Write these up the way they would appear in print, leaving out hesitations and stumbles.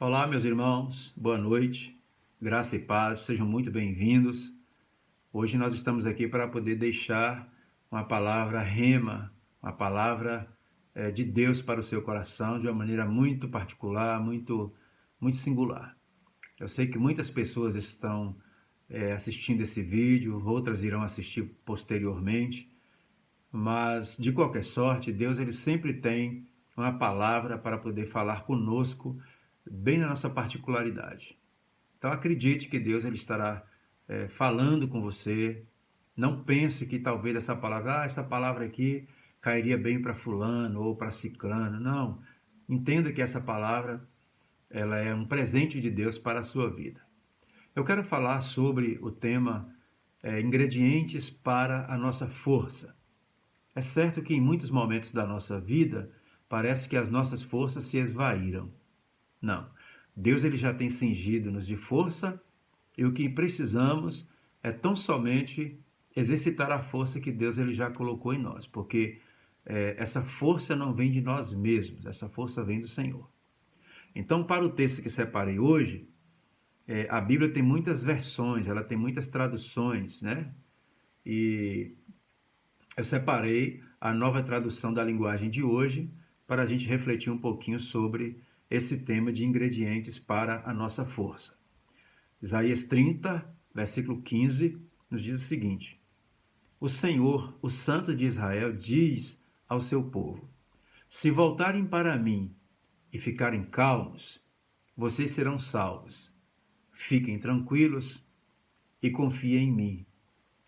Olá, meus irmãos, boa noite, graça e paz, sejam muito bem-vindos. Hoje nós estamos aqui para poder deixar uma palavra rema, uma palavra de Deus para o seu coração de uma maneira muito particular, muito singular. Eu sei que muitas pessoas estão assistindo esse vídeo, outras irão assistir posteriormente, mas de qualquer sorte, Deus ele sempre tem uma palavra para poder falar conosco bem na nossa particularidade. Então acredite que Deus ele estará falando com você. Não pense que talvez essa palavra aqui cairia bem para fulano ou para ciclano. Não. Entenda que essa palavra ela é um presente de Deus para a sua vida. Eu quero falar sobre o tema ingredientes para a nossa força. É certo que em muitos momentos da nossa vida parece que as nossas forças se esvaíram. Não. Deus ele já tem cingido-nos de força e o que precisamos é tão somente exercitar a força que Deus ele já colocou em nós, porque essa força não vem de nós mesmos, essa força vem do Senhor. Então, para o texto que separei hoje, a Bíblia tem muitas versões, ela tem muitas traduções, né? E eu separei a nova tradução da linguagem de hoje para a gente refletir um pouquinho sobre esse tema de ingredientes para a nossa força. Isaías 30, versículo 15, nos diz o seguinte: O Senhor, o Santo de Israel, diz ao seu povo: Se voltarem para mim e ficarem calmos, vocês serão salvos. Fiquem tranquilos e confiem em mim,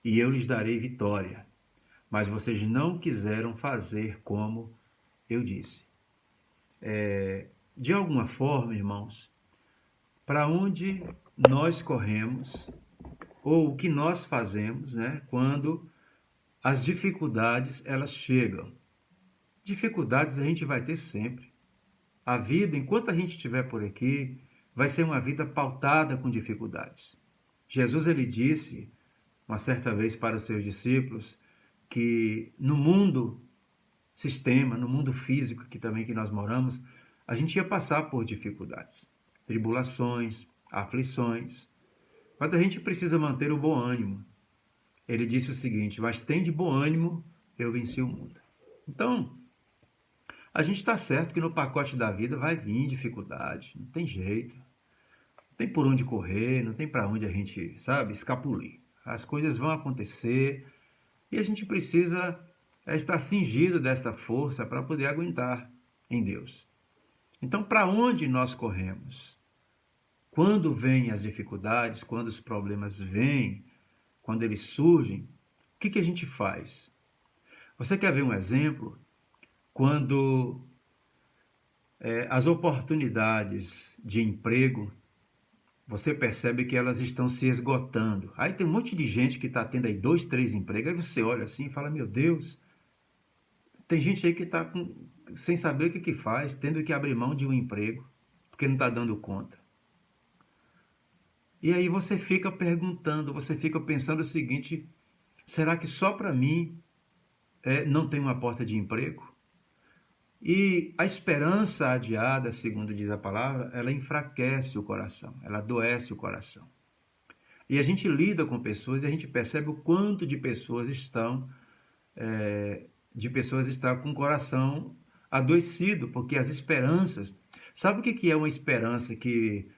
e eu lhes darei vitória. Mas vocês não quiseram fazer como eu disse. De alguma forma, irmãos, para onde nós corremos, ou o que nós fazemos, né, quando as dificuldades elas chegam. Dificuldades a gente vai ter sempre. A vida, enquanto a gente estiver por aqui, vai ser uma vida pautada com dificuldades. Jesus ele disse, uma certa vez para os seus discípulos, que no mundo sistema, no mundo físico que nós moramos, a gente ia passar por dificuldades, tribulações, aflições, mas a gente precisa manter o bom ânimo. Ele disse o seguinte: mas tem de bom ânimo, eu venci o mundo. Então, a gente está certo que no pacote da vida vai vir dificuldade, não tem jeito, não tem por onde correr, não tem para onde a gente, escapulir. As coisas vão acontecer e a gente precisa estar cingido desta força para poder aguentar em Deus. Então, para onde nós corremos? Quando vêm as dificuldades, quando os problemas vêm, quando eles surgem, o que a gente faz? Você quer ver um exemplo? Quando as oportunidades de emprego, você percebe que elas estão se esgotando. Aí tem um monte de gente que está tendo aí 2, 3 empregos, aí você olha assim e fala, meu Deus, tem gente aí que está sem saber o que faz, tendo que abrir mão de um emprego, porque não está dando conta. E aí você fica perguntando, você fica pensando o seguinte: será que só para mim não tem uma porta de emprego? E a esperança adiada, segundo diz a palavra, ela enfraquece o coração, ela adoece o coração. E a gente lida com pessoas e a gente percebe o quanto de pessoas estão com o coração adoecido, porque as esperanças... Sabe o que é uma esperança que,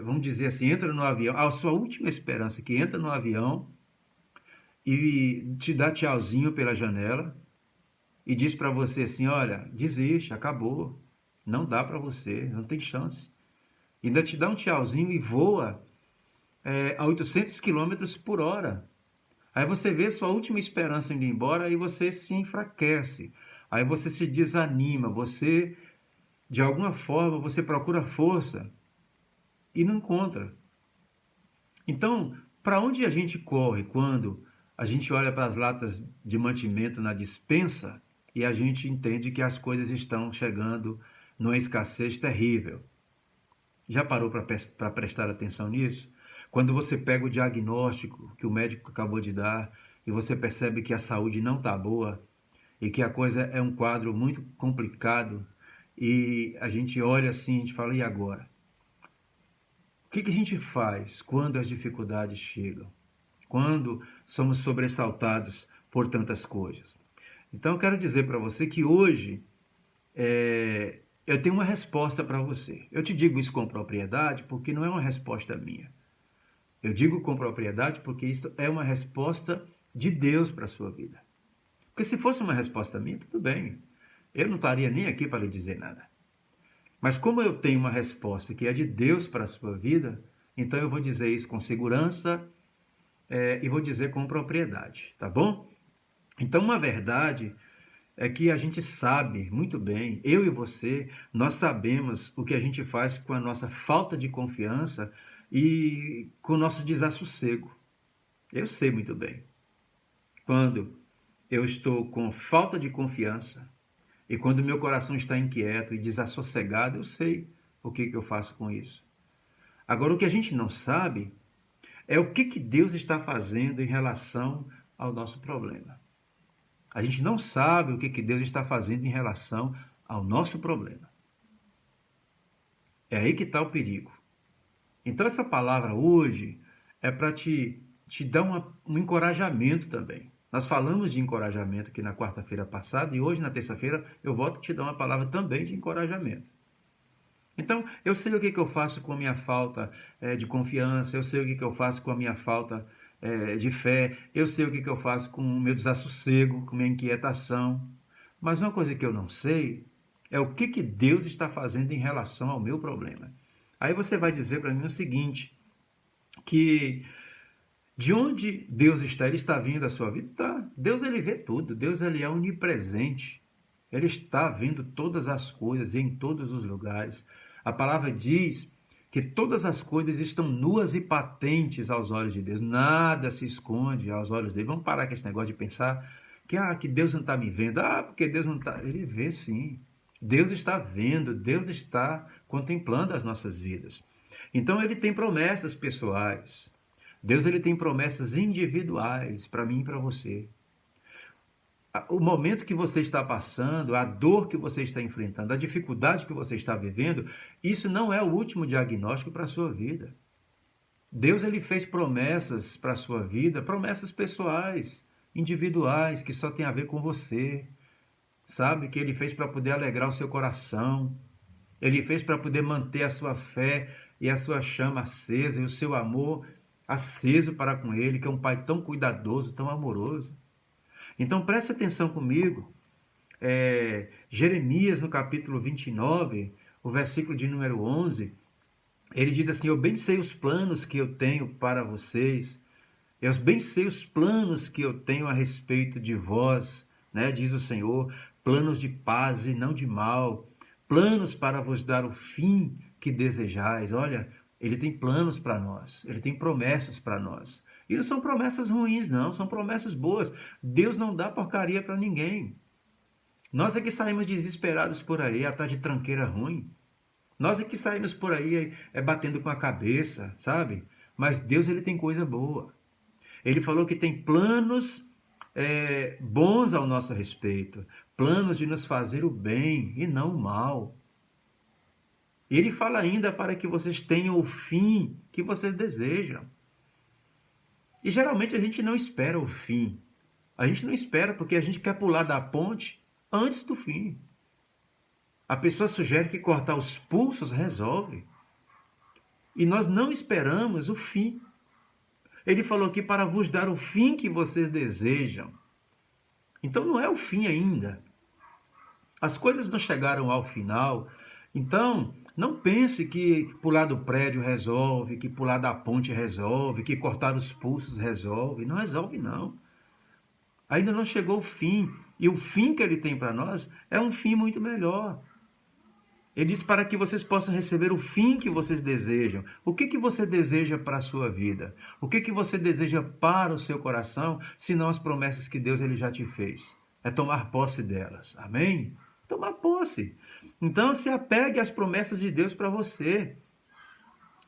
vamos dizer assim, entra no avião, a sua última esperança que entra no avião e te dá tchauzinho pela janela e diz para você assim, olha, desiste, acabou, não dá para você, não tem chance. Ainda te dá um tchauzinho e voa a 800 km por hora. Aí você vê sua última esperança indo embora e você se enfraquece. Aí você se desanima, você, de alguma forma, você procura força e não encontra. Então, para onde a gente corre quando a gente olha para as latas de mantimento na despensa e a gente entende que as coisas estão chegando numa escassez terrível? Já parou para prestar atenção nisso? Quando você pega o diagnóstico que o médico acabou de dar e você percebe que a saúde não está boa e que a coisa é um quadro muito complicado e a gente olha assim, a gente fala, e agora? O que a gente faz quando as dificuldades chegam? Quando somos sobressaltados por tantas coisas? Então, eu quero dizer para você que hoje eu tenho uma resposta para você. Eu te digo isso com propriedade porque não é uma resposta minha. Eu digo com propriedade porque isso é uma resposta de Deus para a sua vida. Porque se fosse uma resposta minha, tudo bem. Eu não estaria nem aqui para lhe dizer nada. Mas como eu tenho uma resposta que é de Deus para a sua vida, então eu vou dizer isso com segurança e vou dizer com propriedade, tá bom? Então, uma verdade é que a gente sabe muito bem, eu e você, nós sabemos o que a gente faz com a nossa falta de confiança e com o nosso desassossego. Eu sei muito bem. Quando eu estou com falta de confiança e quando meu coração está inquieto e desassossegado, eu sei o que eu faço com isso. Agora, o que a gente não sabe é o que Deus está fazendo em relação ao nosso problema. A gente não sabe o que Deus está fazendo em relação ao nosso problema. É aí que está o perigo. Então, essa palavra hoje é para te dar um encorajamento também. Nós falamos de encorajamento aqui na quarta-feira passada e hoje, na terça-feira, eu volto a te dar uma palavra também de encorajamento. Então, eu sei o que eu faço com a minha falta de confiança, eu sei o que eu faço com a minha falta de fé, eu sei o que eu faço com o meu desassossego, com a minha inquietação. Mas uma coisa que eu não sei é o que Deus está fazendo em relação ao meu problema. Aí você vai dizer para mim o seguinte, que de onde Deus está? Ele está vindo à sua vida? Tá. Deus, ele vê tudo. Deus, ele é onipresente. Ele está vendo todas as coisas em todos os lugares. A palavra diz que todas as coisas estão nuas e patentes aos olhos de Deus. Nada se esconde aos olhos dele. Vamos parar com esse negócio de pensar que Deus não está me vendo. Porque Deus não está... Ele vê sim. Deus está vendo. Deus está contemplando as nossas vidas. Então, ele tem promessas pessoais. Deus, ele tem promessas individuais para mim e para você. O momento que você está passando, a dor que você está enfrentando, a dificuldade que você está vivendo, isso não é o último diagnóstico para a sua vida. Deus, ele fez promessas para a sua vida, promessas pessoais, individuais, que só tem a ver com você. Sabe? Que ele fez para poder alegrar o seu coração. Ele fez para poder manter a sua fé e a sua chama acesa e o seu amor aceso para com ele, que é um pai tão cuidadoso, tão amoroso. Então, preste atenção comigo. Jeremias, no capítulo 29, o versículo de número 11, ele diz assim: eu bem sei os planos que eu tenho para vocês, eu bem sei os planos que eu tenho a respeito de vós, né? Diz o Senhor, planos de paz e não de mal, planos para vos dar o fim que desejais. Olha, ele tem planos para nós, ele tem promessas para nós. E não são promessas ruins, não, são promessas boas. Deus não dá porcaria para ninguém. Nós é que saímos desesperados por aí, atrás de tranqueira ruim. Nós é que saímos por aí batendo com a cabeça, sabe? Mas Deus, ele tem coisa boa. Ele falou que tem planos bons ao nosso respeito, planos de nos fazer o bem e não o mal. E ele fala ainda para que vocês tenham o fim que vocês desejam. E geralmente a gente não espera o fim. A gente não espera porque a gente quer pular da ponte antes do fim. A pessoa sugere que cortar os pulsos resolve. E nós não esperamos o fim. Ele falou aqui para vos dar o fim que vocês desejam. Então não é o fim ainda. As coisas não chegaram ao final. Então, não pense que pular do prédio resolve, que pular da ponte resolve, que cortar os pulsos resolve. Não resolve, não. Ainda não chegou o fim. E o fim que ele tem para nós é um fim muito melhor. Ele diz para que vocês possam receber o fim que vocês desejam. O que você deseja para a sua vida? O que você deseja para o seu coração, senão as promessas que Deus, ele já te fez? É tomar posse delas. Amém? Tomar posse. Então, se apegue às promessas de Deus para você.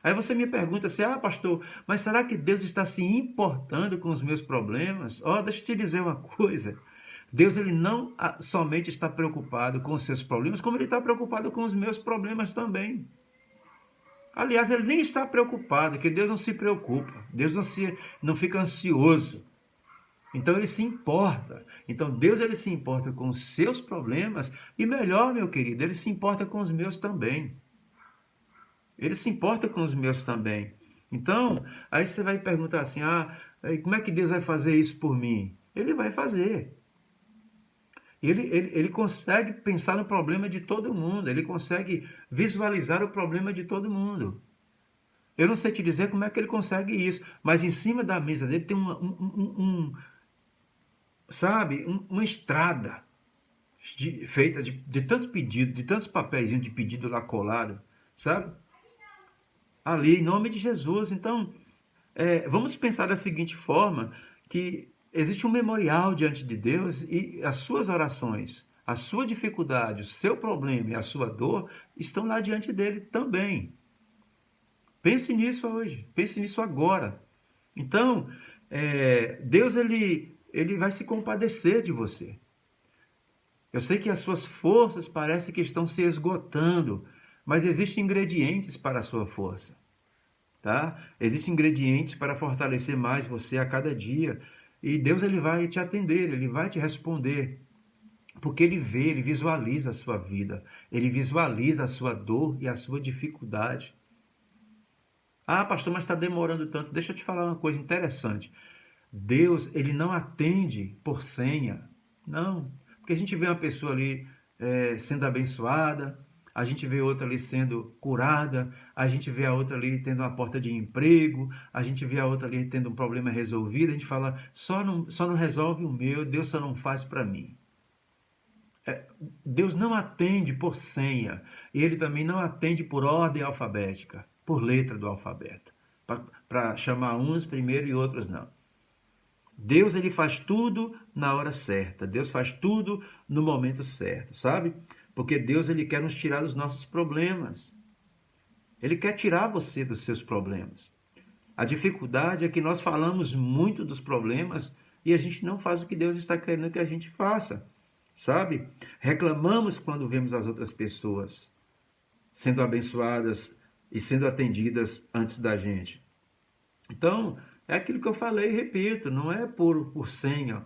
Aí você me pergunta assim, pastor, mas será que Deus está se importando com os meus problemas? Deixa eu te dizer uma coisa. Deus, ele não somente está preocupado com os seus problemas, como ele está preocupado com os meus problemas também. Aliás, ele nem está preocupado, que Deus não se preocupa, Deus não fica ansioso. Então ele se importa. Então Deus ele se importa com os seus problemas e melhor, meu querido, ele se importa com os meus também. Ele se importa com os meus também. Então, aí você vai perguntar assim: como é que Deus vai fazer isso por mim? Ele vai fazer. Ele consegue pensar no problema de todo mundo, ele consegue visualizar o problema de todo mundo. Eu não sei te dizer como é que ele consegue isso, mas em cima da mesa dele tem uma estrada feita de tanto pedido, de tantos papeizinhos de pedido lá colado, sabe? Ali, em nome de Jesus. Então, vamos pensar da seguinte forma, que existe um memorial diante de Deus e as suas orações, a sua dificuldade, o seu problema e a sua dor estão lá diante dele também. Pense nisso hoje, pense nisso agora. Então, Deus ele vai se compadecer de você. Eu sei que as suas forças parecem que estão se esgotando, mas existem ingredientes para a sua força. Tá? Existem ingredientes para fortalecer mais você a cada dia. E Deus ele vai te atender, ele vai te responder. Porque ele vê, ele visualiza a sua vida. Ele visualiza a sua dor e a sua dificuldade. Pastor, mas está demorando tanto. Deixa eu te falar uma coisa interessante. Deus, ele não atende por senha. Não. Porque a gente vê uma pessoa ali sendo abençoada, a gente vê outra ali sendo curada, a gente vê a outra ali tendo uma porta de emprego, a gente vê a outra ali tendo um problema resolvido, a gente fala, só não resolve o meu, Deus só não faz para mim. Deus não atende por senha, e ele também não atende por ordem alfabética, por letra do alfabeto, para chamar uns primeiro e outros não. Deus ele faz tudo na hora certa, Deus faz tudo no momento certo, sabe? Porque Deus ele quer nos tirar dos nossos problemas. Ele quer tirar você dos seus problemas. A dificuldade é que nós falamos muito dos problemas e a gente não faz o que Deus está querendo que a gente faça, sabe? Reclamamos quando vemos as outras pessoas sendo abençoadas e sendo atendidas antes da gente. Então, é aquilo que eu falei e repito, não é por senha,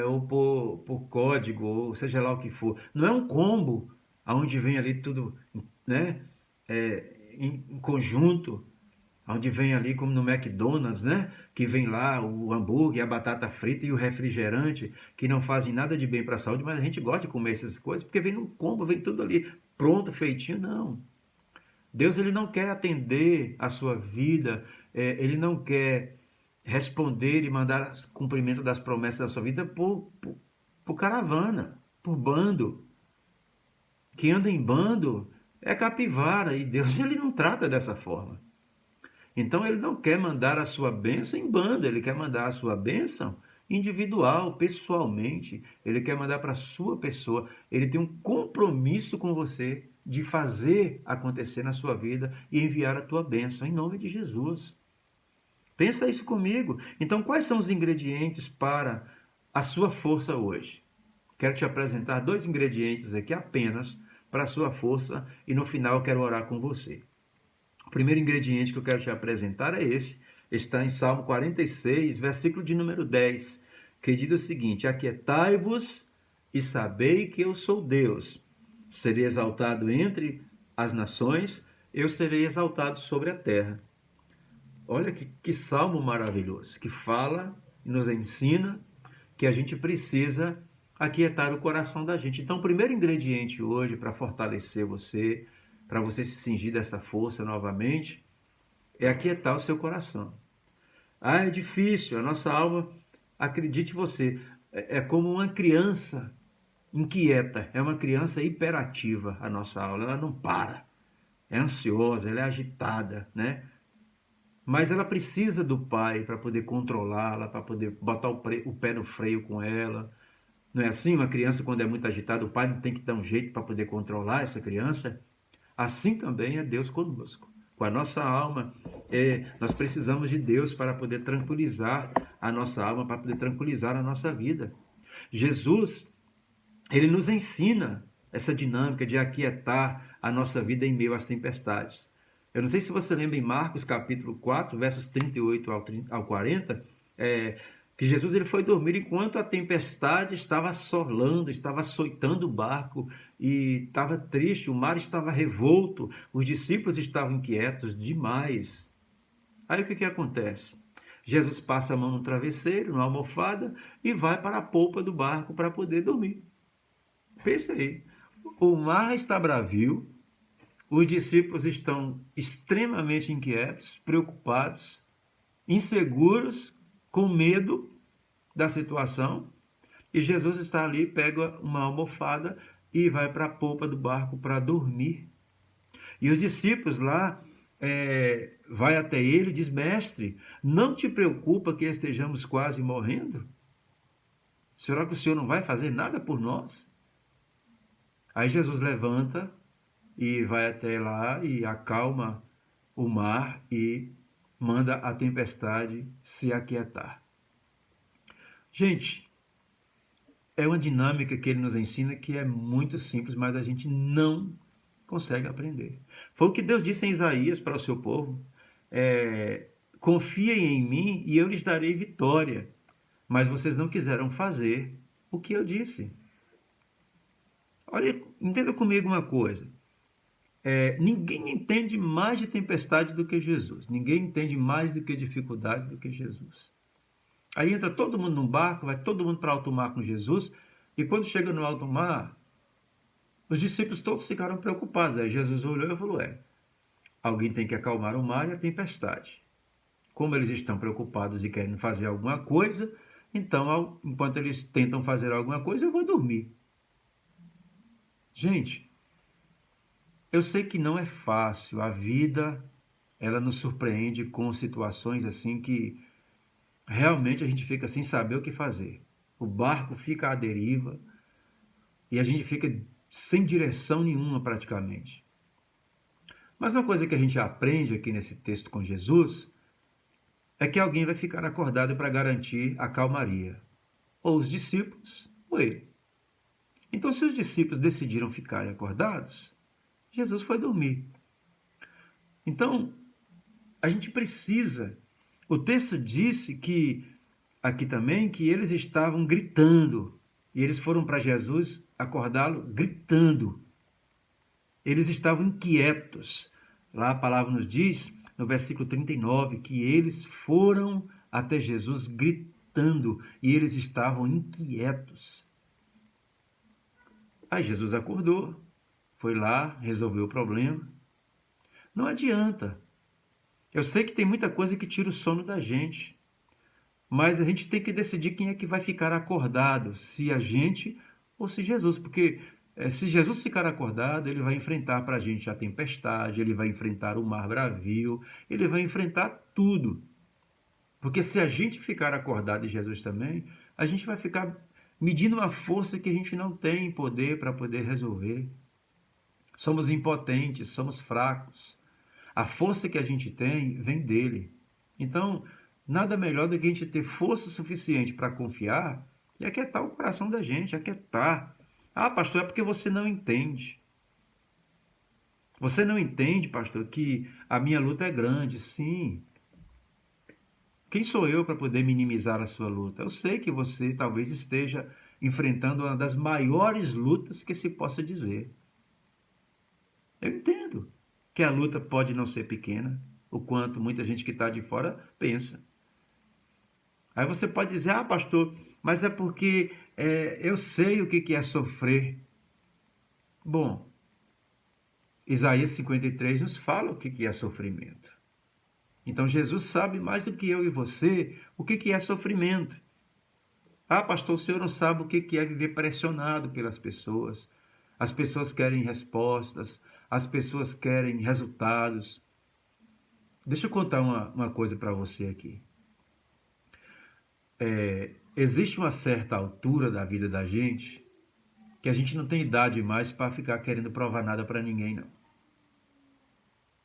ou por código, ou seja lá o que for. Não é um combo onde vem ali tudo, né, em conjunto, onde vem ali como no McDonald's, né, que vem lá o hambúrguer, a batata frita e o refrigerante, que não fazem nada de bem para a saúde, mas a gente gosta de comer essas coisas, porque vem num combo, vem tudo ali pronto, feitinho, não. Deus ele não quer atender a sua vida, ele não quer responder e mandar cumprimento das promessas da sua vida por caravana, por bando. Quem anda em bando é capivara e Deus ele não trata dessa forma. Então ele não quer mandar a sua bênção em bando, ele quer mandar a sua bênção individual, pessoalmente. Ele quer mandar para a sua pessoa. Ele tem um compromisso com você de fazer acontecer na sua vida e enviar a tua bênção em nome de Jesus. Pensa isso comigo. Então, quais são os ingredientes para a sua força hoje? Quero te apresentar 2 ingredientes aqui apenas para a sua força e no final eu quero orar com você. O primeiro ingrediente que eu quero te apresentar é esse. Está em Salmo 46, versículo de número 10, que diz o seguinte: aquietai-vos e sabei que eu sou Deus. Serei exaltado entre as nações, eu serei exaltado sobre a terra. Olha que salmo maravilhoso, que fala e nos ensina que a gente precisa aquietar o coração da gente. Então, o primeiro ingrediente hoje para fortalecer você, para você se cingir dessa força novamente, é aquietar o seu coração. É difícil, a nossa alma, acredite você, é como uma criança inquieta, é uma criança hiperativa a nossa alma, ela não para, é ansiosa, ela é agitada, né? Mas ela precisa do pai para poder controlá-la, para poder botar o pé no freio com ela. Não é assim? Uma criança, quando é muito agitada, o pai não tem que dar um jeito para poder controlar essa criança? Assim também é Deus conosco. Com a nossa alma, nós precisamos de Deus para poder tranquilizar a nossa alma, para poder tranquilizar a nossa vida. Jesus, ele nos ensina essa dinâmica de aquietar a nossa vida em meio às tempestades. Eu não sei se você lembra em Marcos capítulo 4, versos 38 ao 40, que Jesus ele foi dormir enquanto a tempestade estava assolando, estava açoitando o barco e estava triste, o mar estava revolto, os discípulos estavam inquietos demais. Aí o que acontece? Jesus passa a mão no travesseiro, na almofada e vai para a polpa do barco para poder dormir. Pensa aí, o mar está bravio, os discípulos estão extremamente inquietos, preocupados, inseguros, com medo da situação, e Jesus está ali, pega uma almofada e vai para a polpa do barco para dormir. E os discípulos lá vai até ele e diz: Mestre, não te preocupa que estejamos quase morrendo? Será que o Senhor não vai fazer nada por nós? Aí Jesus levanta e vai até lá e acalma o mar e manda a tempestade se aquietar. Gente, é uma dinâmica que ele nos ensina que é muito simples, mas a gente não consegue aprender. Foi o que Deus disse em Isaías para o seu povo: confiem em mim e eu lhes darei vitória, mas vocês não quiseram fazer o que eu disse. Olha, entenda comigo uma coisa. Ninguém entende mais de tempestade do que Jesus. Ninguém entende mais do que dificuldade do que Jesus. Aí entra todo mundo num barco, vai todo mundo para alto mar com Jesus, e quando chega no alto mar, os discípulos todos ficaram preocupados. Aí Jesus olhou e falou: alguém tem que acalmar o mar e a tempestade. Como eles estão preocupados e querem fazer alguma coisa, então, enquanto eles tentam fazer alguma coisa, eu vou dormir. Gente, eu sei que não é fácil. A vida, ela nos surpreende com situações assim que realmente a gente fica sem saber o que fazer. O barco fica à deriva e a gente fica sem direção nenhuma praticamente. Mas uma coisa que a gente aprende aqui nesse texto com Jesus é que alguém vai ficar acordado para garantir a calmaria. Ou os discípulos, ou ele. Então, se os discípulos decidiram ficarem acordados, Jesus foi dormir. Então, a gente precisa. O texto disse que, aqui também, que eles estavam gritando. E eles foram para Jesus acordá-lo gritando. Eles estavam inquietos. Lá a palavra nos diz, no versículo 39, que eles foram até Jesus gritando e eles estavam inquietos. Aí Jesus acordou, foi lá, resolveu o problema. Não adianta. Eu sei que tem muita coisa que tira o sono da gente, mas a gente tem que decidir quem é que vai ficar acordado, se a gente ou se Jesus, porque se Jesus ficar acordado, ele vai enfrentar para a gente a tempestade, ele vai enfrentar o mar bravio, ele vai enfrentar tudo. Porque se a gente ficar acordado e Jesus também, a gente vai ficar medindo uma força que a gente não tem poder para poder resolver. Somos impotentes, somos fracos. A força que a gente tem vem dele. Então, nada melhor do que a gente ter força suficiente para confiar e aquietar o coração da gente, aquietar. Ah, pastor, é porque você não entende. Você não entende, pastor, que a minha luta é grande. Sim. Quem sou eu para poder minimizar a sua luta? Eu sei que você talvez esteja enfrentando uma das maiores lutas que se possa dizer. Eu entendo que a luta pode não ser pequena, o quanto muita gente que está de fora pensa. Aí você pode dizer: ah, pastor, mas é porque eu sei o que é sofrer. Bom, Isaías 53 nos fala o que é sofrimento. Então Jesus sabe mais do que eu e você o que é sofrimento. Ah, pastor, o senhor não sabe o que é viver pressionado pelas pessoas. As pessoas querem respostas, as pessoas querem resultados. Deixa eu contar uma coisa para você aqui. Existe uma certa altura da vida da gente que a gente não tem idade mais para ficar querendo provar nada para ninguém, não.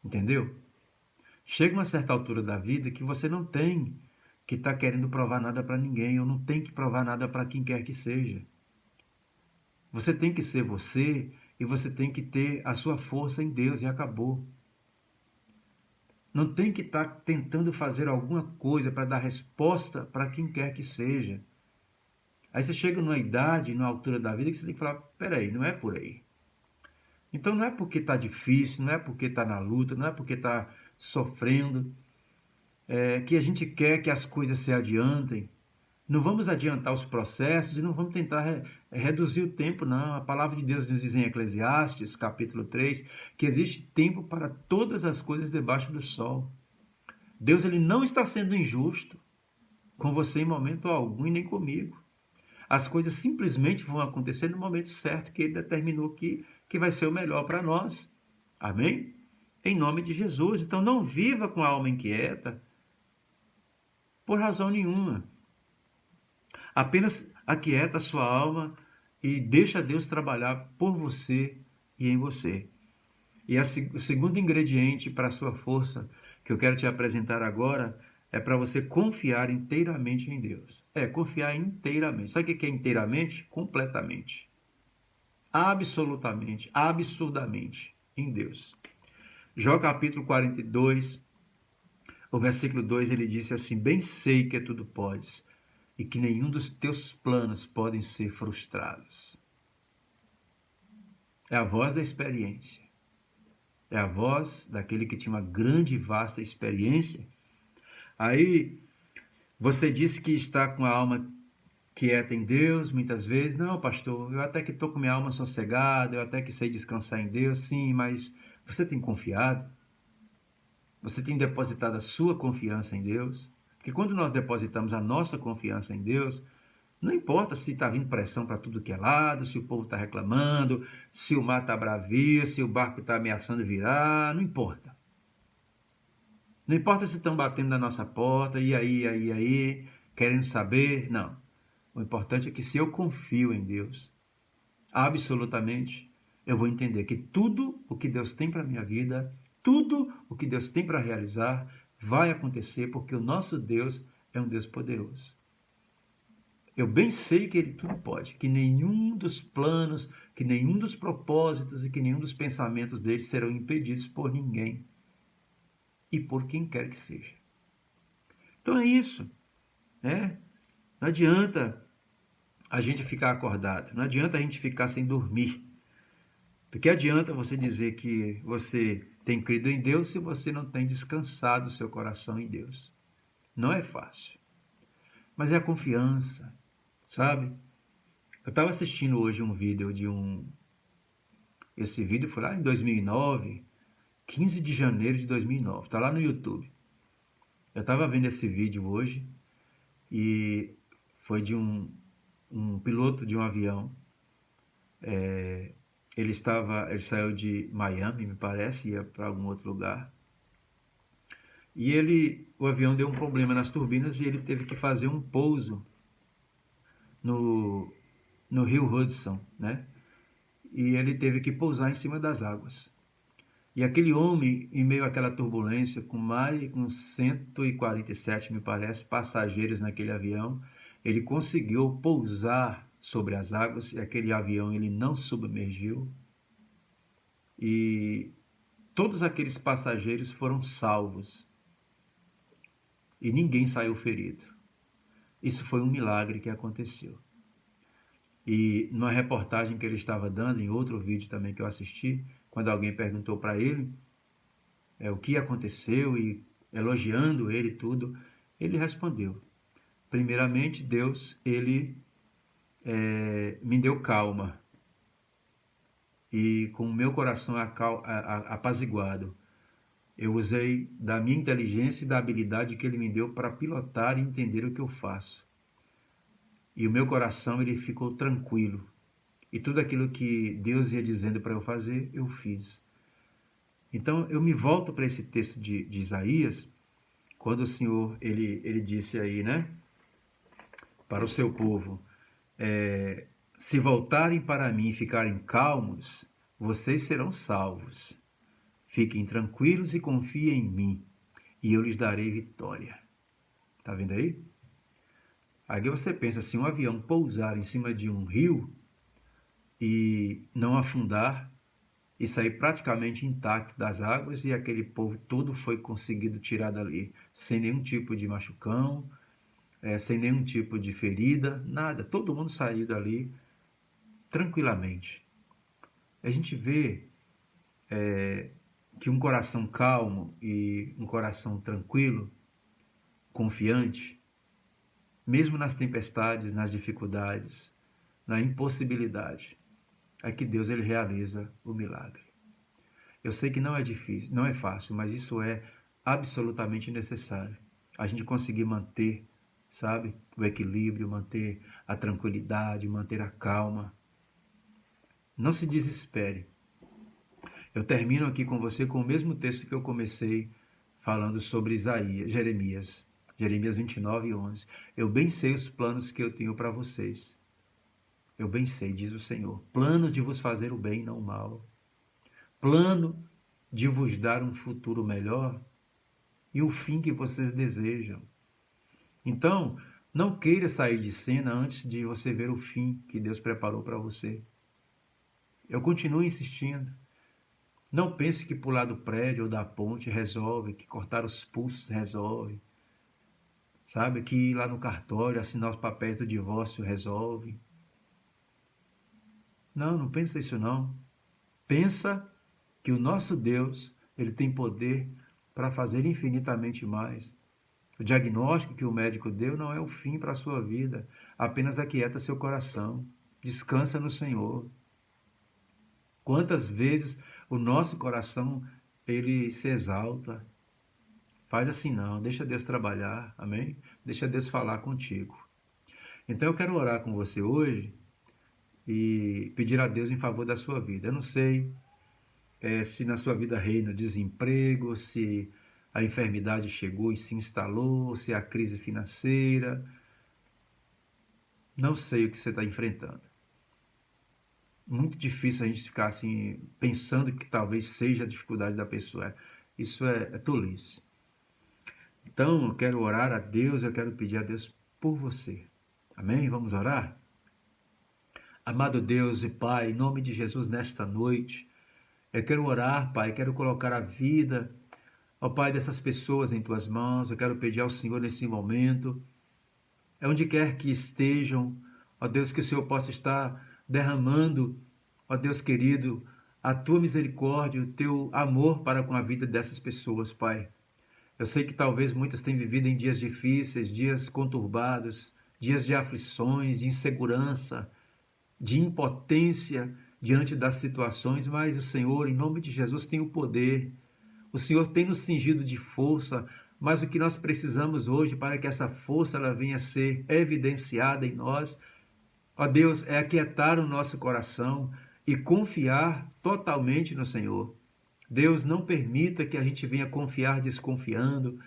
Entendeu? Chega uma certa altura da vida que você não tem que estar querendo provar nada para ninguém, ou não tem que provar nada para quem quer que seja. Você tem que ser você e você tem que ter a sua força em Deus e acabou. Não tem que estar tentando fazer alguma coisa para dar resposta para quem quer que seja. Aí você chega numa idade, numa altura da vida, que você tem que falar, peraí, não é por aí. Então não é porque está difícil, não é porque está na luta, não é porque está sofrendo, que a gente quer que as coisas se adiantem. Não vamos adiantar os processos e não vamos tentar reduzir o tempo, não. A palavra de Deus nos diz em Eclesiastes, capítulo 3, que existe tempo para todas as coisas debaixo do sol. Deus ele não está sendo injusto com você em momento algum e nem comigo. As coisas simplesmente vão acontecer no momento certo que ele determinou que vai ser o melhor para nós. Amém? Em nome de Jesus. Então não viva com a alma inquieta por razão nenhuma. Apenas aquieta a sua alma e deixa Deus trabalhar por você e em você. E o segundo ingrediente para a sua força que eu quero te apresentar agora é para você confiar inteiramente em Deus. Confiar inteiramente. Sabe o que é inteiramente? Completamente. Absolutamente, absurdamente em Deus. Jó capítulo 42, o versículo 2, ele disse assim: bem sei que tudo podes e que nenhum dos teus planos podem ser frustrados. É a voz da experiência. É a voz daquele que tinha uma grande e vasta experiência. Aí você disse que está com a alma quieta em Deus, muitas vezes. Não, pastor, eu até que estou com minha alma sossegada, eu até que sei descansar em Deus, sim, mas você tem confiado? Você tem depositado a sua confiança em Deus? Porque quando nós depositamos a nossa confiança em Deus, não importa se está vindo pressão para tudo que é lado, se o povo está reclamando, se o mar está bravio, se o barco está ameaçando virar, não importa. Não importa se estão batendo na nossa porta, e aí, querendo saber, não. O importante é que se eu confio em Deus, absolutamente, eu vou entender que tudo o que Deus tem para a minha vida, tudo o que Deus tem para realizar, vai acontecer porque o nosso Deus é um Deus poderoso. Eu bem sei que Ele tudo pode, que nenhum dos planos, que nenhum dos propósitos e que nenhum dos pensamentos dele serão impedidos por ninguém e por quem quer que seja. Então é isso, né? Não adianta a gente ficar acordado, não adianta a gente ficar sem dormir. Porque adianta você dizer que você tem crido em Deus se você não tem descansado o seu coração em Deus. Não é fácil. Mas é a confiança, sabe? Eu estava assistindo hoje um vídeo Esse vídeo foi lá em 2009, 15 de janeiro de 2009. Está lá no YouTube. Eu estava vendo esse vídeo hoje e foi de um piloto de um avião. Ele saiu de Miami, me parece, ia para algum outro lugar. E o avião deu um problema nas turbinas e ele teve que fazer um pouso no rio Hudson, né? E ele teve que pousar em cima das águas. E aquele homem, em meio àquela turbulência, com 147, me parece, passageiros naquele avião, ele conseguiu pousar sobre as águas e aquele avião ele não submergiu. E todos aqueles passageiros foram salvos. E ninguém saiu ferido. Isso foi um milagre que aconteceu. E numa reportagem que ele estava dando, em outro vídeo também que eu assisti, quando alguém perguntou para ele o que aconteceu e elogiando ele tudo, ele respondeu: primeiramente, Deus, ele me deu calma e com o meu coração apaziguado, eu usei da minha inteligência e da habilidade que ele me deu para pilotar e entender o que eu faço. E o meu coração ele ficou tranquilo. E tudo aquilo que Deus ia dizendo para eu fazer, eu fiz. Então eu me volto para esse texto de Isaías, quando o Senhor ele disse aí, né, para o seu povo, se voltarem para mim e ficarem calmos, vocês serão salvos. Fiquem tranquilos e confiem em mim, e eu lhes darei vitória. Tá vendo aí? Aí você pensa, se um avião pousar em cima de um rio e não afundar, e sair praticamente intacto das águas, e aquele povo todo foi conseguido tirar dali, sem nenhum tipo de machucão, sem nenhum tipo de ferida, nada. Todo mundo saiu dali tranquilamente. A gente vê que um coração calmo e um coração tranquilo, confiante, mesmo nas tempestades, nas dificuldades, na impossibilidade, é que Deus ele realiza o milagre. Eu sei que não é difícil, não é fácil, mas isso é absolutamente necessário. A gente conseguir manter, sabe, o equilíbrio, manter a tranquilidade, manter a calma. Não se desespere. Eu termino aqui com você com o mesmo texto que eu comecei falando sobre Jeremias 29:11. Eu bem sei os planos que eu tenho para vocês. Eu bem sei, diz o Senhor, planos de vos fazer o bem, não o mal. Plano de vos dar um futuro melhor e o fim que vocês desejam. Então, não queira sair de cena antes de você ver o fim que Deus preparou para você. Eu continuo insistindo. Não pense que pular do prédio ou da ponte resolve, que cortar os pulsos resolve. Sabe, que ir lá no cartório assinar os papéis do divórcio resolve. Não pensa isso não. Pensa que o nosso Deus, ele tem poder para fazer infinitamente mais. O diagnóstico que o médico deu não é o fim para a sua vida, apenas aquieta seu coração. Descansa no Senhor. Quantas vezes o nosso coração, ele se exalta. Faz assim não, deixa Deus trabalhar, amém? Deixa Deus falar contigo. Então eu quero orar com você hoje e pedir a Deus em favor da sua vida. Eu não sei se na sua vida reina o desemprego, se a enfermidade chegou e se instalou, se a crise financeira. Não sei o que você está enfrentando. Muito difícil a gente ficar assim, pensando que talvez seja a dificuldade da pessoa. Isso é tolice. Então, eu quero orar a Deus, eu quero pedir a Deus por você. Amém? Vamos orar? Amado Deus e Pai, em nome de Jesus, nesta noite, eu quero orar, Pai, quero colocar a vida, ó Pai, dessas pessoas em Tuas mãos. Eu quero pedir ao Senhor nesse momento, onde quer que estejam, ó Deus, que o Senhor possa estar derramando, ó Deus querido, a Tua misericórdia, o Teu amor para com a vida dessas pessoas, Pai. Eu sei que talvez muitas tenham vivido em dias difíceis, dias conturbados, dias de aflições, de insegurança, de impotência diante das situações, mas o Senhor, em nome de Jesus, tem o poder. O Senhor tem nos cingido de força, mas o que nós precisamos hoje para que essa força ela venha a ser evidenciada em nós, ó Deus, é aquietar o nosso coração e confiar totalmente no Senhor. Deus, não permita que a gente venha confiar desconfiando,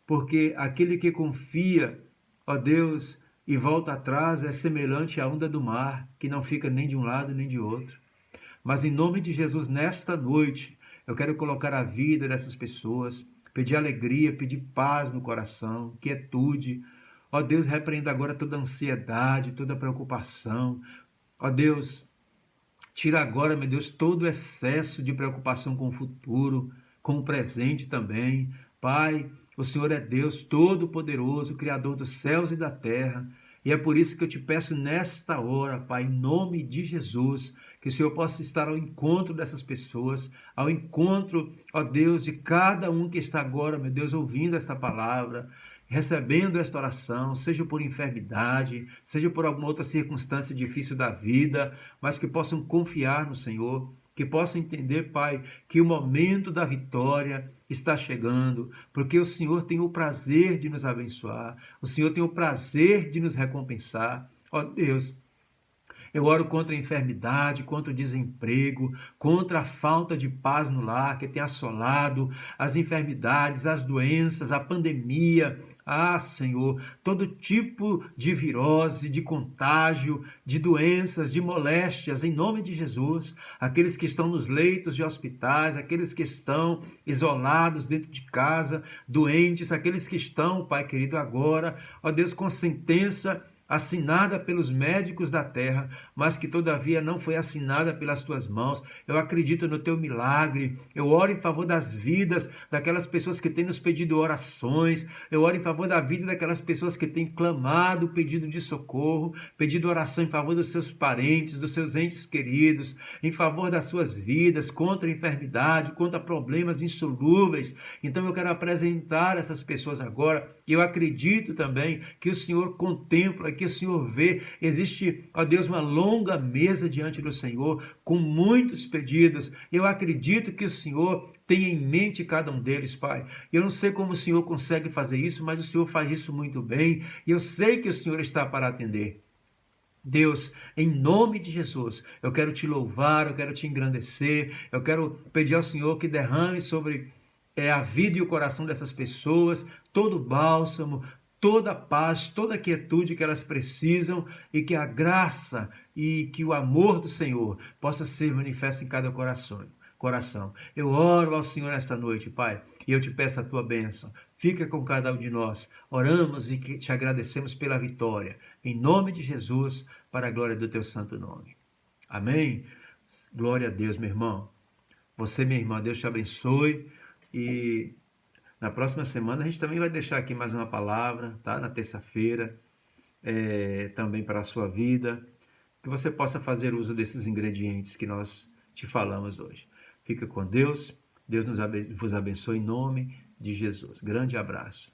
porque aquele que confia, ó Deus, e volta atrás é semelhante à onda do mar, que não fica nem de um lado nem de outro. Mas em nome de Jesus, nesta noite, eu quero colocar a vida dessas pessoas, pedir alegria, pedir paz no coração, quietude. Ó Deus, repreenda agora toda ansiedade, toda preocupação. Ó Deus, tira agora, meu Deus, todo o excesso de preocupação com o futuro, com o presente também. Pai, o Senhor é Deus Todo-Poderoso, Criador dos céus e da terra. E é por isso que eu te peço nesta hora, Pai, em nome de Jesus, que o Senhor possa estar ao encontro dessas pessoas, ao encontro, ó Deus, de cada um que está agora, meu Deus, ouvindo esta palavra, recebendo esta oração, seja por enfermidade, seja por alguma outra circunstância difícil da vida, mas que possam confiar no Senhor, que possam entender, Pai, que o momento da vitória está chegando, porque o Senhor tem o prazer de nos abençoar, o Senhor tem o prazer de nos recompensar. Ó Deus, eu oro contra a enfermidade, contra o desemprego, contra a falta de paz no lar que tem assolado, as enfermidades, as doenças, a pandemia. Ah, Senhor, todo tipo de virose, de contágio, de doenças, de moléstias, em nome de Jesus. Aqueles que estão nos leitos de hospitais, aqueles que estão isolados dentro de casa, doentes, aqueles que estão, Pai querido, agora, ó Deus, com sentença assinada pelos médicos da terra, mas que todavia não foi assinada pelas tuas mãos. Eu acredito no teu milagre. Eu oro em favor das vidas daquelas pessoas que têm nos pedido orações. Eu oro em favor da vida daquelas pessoas que têm clamado, pedido de socorro, pedido oração em favor dos seus parentes, dos seus entes queridos, em favor das suas vidas, contra a enfermidade, contra problemas insolúveis. Então eu quero apresentar essas pessoas agora. E eu acredito também que o Senhor contempla, que o Senhor vê. Existe, ó Deus, uma longa mesa diante do Senhor, com muitos pedidos. Eu acredito que o Senhor tenha em mente cada um deles, Pai. Eu não sei como o Senhor consegue fazer isso, mas o Senhor faz isso muito bem. E eu sei que o Senhor está para atender. Deus, em nome de Jesus, eu quero te louvar, eu quero te engrandecer, eu quero pedir ao Senhor que derrame sobre a vida e o coração dessas pessoas todo bálsamo, toda a paz, toda a quietude que elas precisam, e que a graça e que o amor do Senhor possa ser manifesto em cada coração. Eu oro ao Senhor esta noite, Pai, e eu te peço a tua bênção. Fica com cada um de nós. Oramos e te agradecemos pela vitória. Em nome de Jesus, para a glória do teu santo nome. Amém? Glória a Deus, meu irmão. Você, minha irmã, Deus te abençoe. E na próxima semana a gente também vai deixar aqui mais uma palavra, tá? Na terça-feira, também para a sua vida, que você possa fazer uso desses ingredientes que nós te falamos hoje. Fica com Deus, Deus vos abençoe em nome de Jesus. Grande abraço.